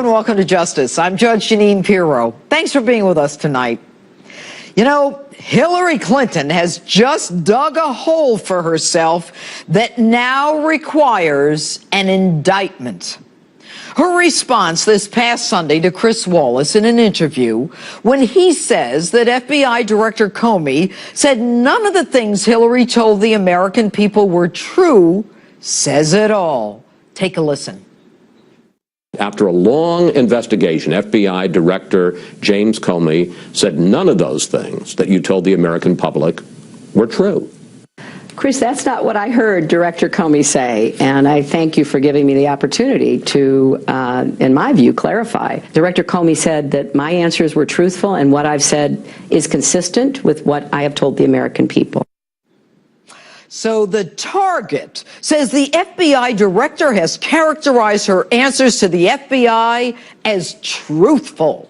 and welcome to Justice. I'm Judge Jeanine Pirro. Thanks for being with us tonight. You know, Hillary Clinton has just dug a hole for herself that now requires an indictment. Her response this past Sunday to Chris Wallace in an interview, when he says that FBI Director Comey said none of the things Hillary told the American people were true, says it all. Take a listen. After a long investigation, FBI Director James Comey said none of those things that you told the American public were true. Chris, that's not what I heard Director Comey say, and I thank you for giving me the opportunity to, in my view, clarify. Director Comey said that my answers were truthful and what I've said is consistent with what I have told the American people. So the Target says the FBI director has characterized her answers to the FBI as truthful.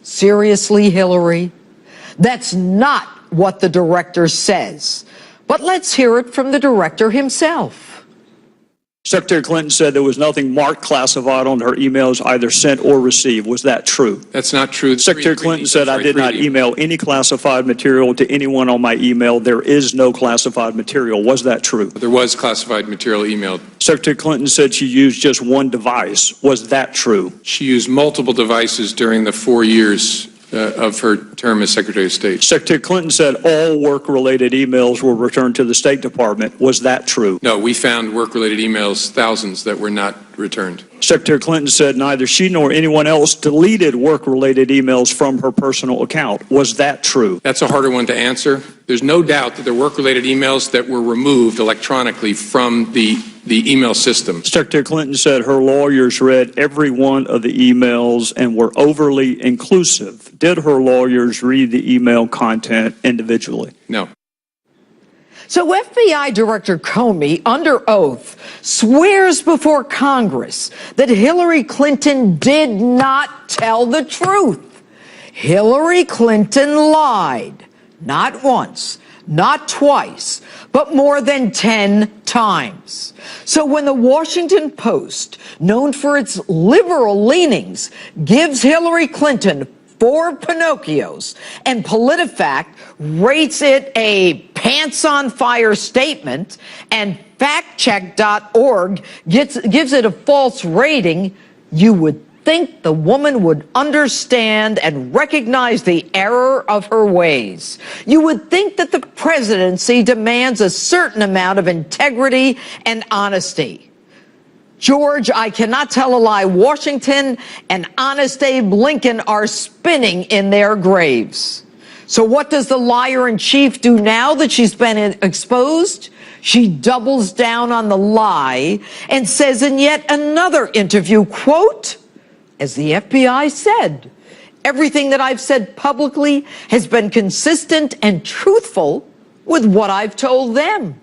Seriously, Hillary? That's not what the director says. But let's hear it from the director himself. Secretary Clinton said there was nothing marked classified on her emails either sent or received. Was that true? That's not true. Secretary Clinton said I did not email any classified material to anyone on my email. There is no classified material. Was that true? There was classified material emailed. Secretary Clinton said she used just one device. Was that true? She used multiple devices during the 4 years of her term as Secretary of State. Secretary Clinton said all work-related emails were returned to the State Department. Was that true? No, we found work-related emails, thousands, that were not returned. Secretary Clinton said neither she nor anyone else deleted work-related emails from her personal account. Was that true? That's a harder one to answer. There's no doubt that there were work-related emails that were removed electronically from the email system. Secretary Clinton said her lawyers read every one of the emails and were overly inclusive. Did her lawyers read the email content individually? No. So FBI Director Comey, under oath, swears before Congress that Hillary Clinton did not tell the truth. Hillary Clinton lied, not once, not twice, but more than 10 times. So when the Washington Post, known for its liberal leanings, gives Hillary Clinton 4 Pinocchios, and PolitiFact rates it a pants-on-fire statement, and factcheck.org gives it a false rating, you would think the woman would understand and recognize the error of her ways. You would think that the presidency demands a certain amount of integrity and honesty. George, I cannot tell a lie. Washington and Honest Abe Lincoln are spinning in their graves. So what does the liar-in-chief do now that she's been exposed? She doubles down on the lie and says in yet another interview, quote, as the FBI said, everything that I've said publicly has been consistent and truthful with what I've told them.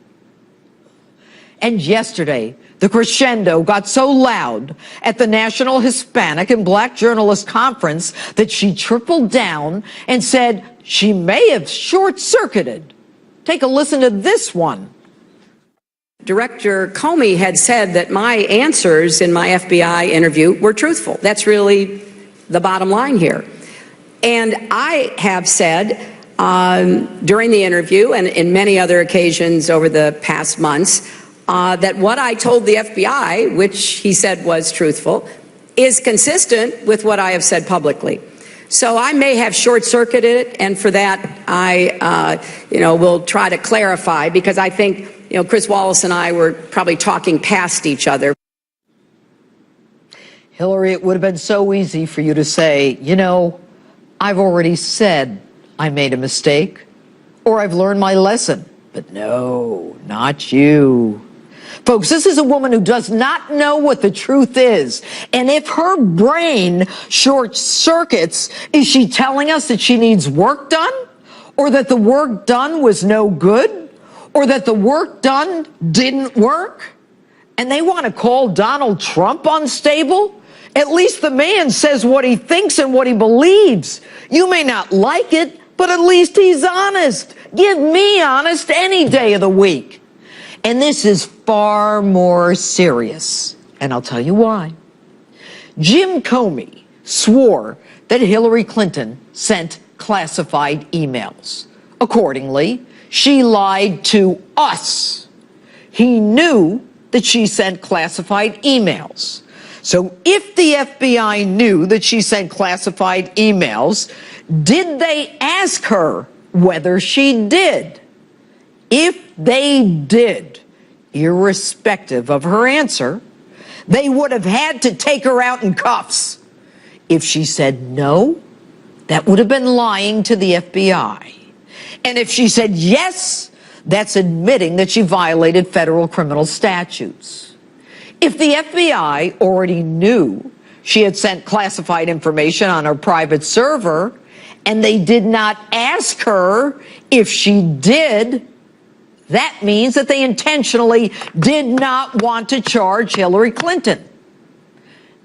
And yesterday, the crescendo got so loud at the National Hispanic and Black Journalists Conference that she tripled down and said she may have short-circuited. Take a listen to this one. Director Comey had said that my answers in my FBI interview were truthful. That's really the bottom line here. And I have said during the interview and in many other occasions over the past months that what I told the FBI, which he said was truthful, is consistent with what I have said publicly. So I may have short-circuited it, and for that I, will try to clarify, because I think, Chris Wallace and I were probably talking past each other. Hillary, it would have been so easy for you to say, I've already said I made a mistake, or I've learned my lesson. But no, not you. Folks, this is a woman who does not know what the truth is. And if her brain short circuits, is she telling us that she needs work done? Or that the work done was no good? Or that the work done didn't work? And they want to call Donald Trump unstable? At least the man says what he thinks and what he believes. You may not like it, but at least he's honest. Give me honest any day of the week. And this is far more serious, and I'll tell you why. Jim Comey swore that Hillary Clinton sent classified emails. Accordingly, she lied to us. He knew that she sent classified emails. So if the FBI knew that she sent classified emails, did they ask her whether she did? If they did, irrespective of her answer, they would have had to take her out in cuffs. If she said no, that would have been lying to the FBI. And if she said yes, that's admitting that she violated federal criminal statutes. If the FBI already knew she had sent classified information on her private server and they did not ask her if she did, that means that they intentionally did not want to charge Hillary Clinton.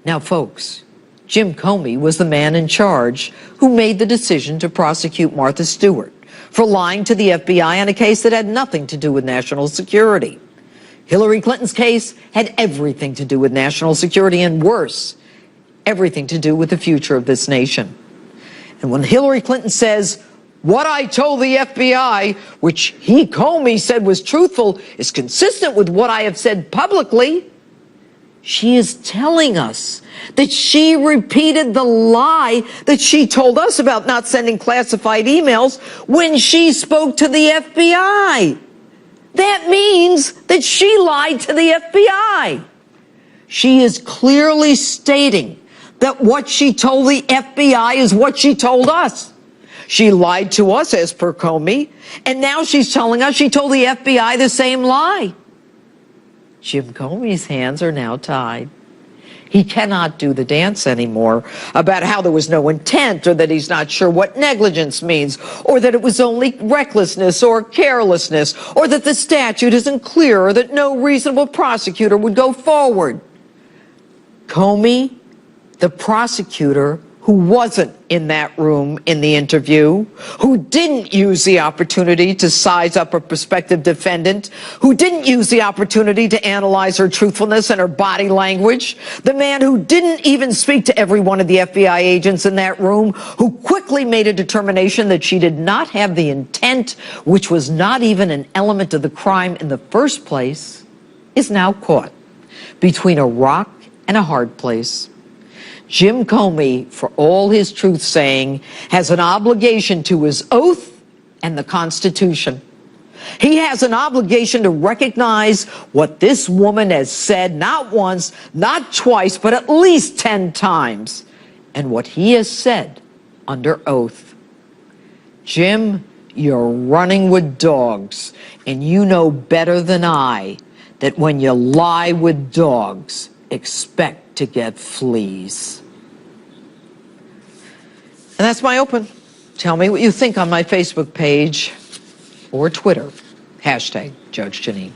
Now, folks, Jim Comey was the man in charge who made the decision to prosecute Martha Stewart for lying to the FBI on a case that had nothing to do with national security. Hillary Clinton's case had everything to do with national security and, worse, everything to do with the future of this nation. And when Hillary Clinton says, "What I told the FBI, which Comey said was truthful, is consistent with what I have said publicly," she is telling us that she repeated the lie that she told us about not sending classified emails when she spoke to the FBI. That means that she lied to the FBI. She is clearly stating that what she told the FBI is what she told us. She lied to us, as per Comey, and now she's telling us she told the FBI the same lie. Jim Comey's hands are now tied. He cannot do the dance anymore about how there was no intent, or that he's not sure what negligence means, or that it was only recklessness or carelessness, or that the statute isn't clear, or that no reasonable prosecutor would go forward. Comey, the prosecutor who wasn't in that room in the interview, who didn't use the opportunity to size up a prospective defendant, who didn't use the opportunity to analyze her truthfulness and her body language, the man who didn't even speak to every one of the FBI agents in that room, who quickly made a determination that she did not have the intent, which was not even an element of the crime in the first place, is now caught between a rock and a hard place. Jim Comey, for all his truth-saying, has an obligation to his oath and the Constitution. He has an obligation to recognize what this woman has said, not once, not twice, but at least 10 times, and what he has said under oath. Jim, you're running with dogs, and you know better than I that when you lie with dogs, expect to get fleas. And that's my open. Tell me what you think on my Facebook page or Twitter. #Judge Jeanine.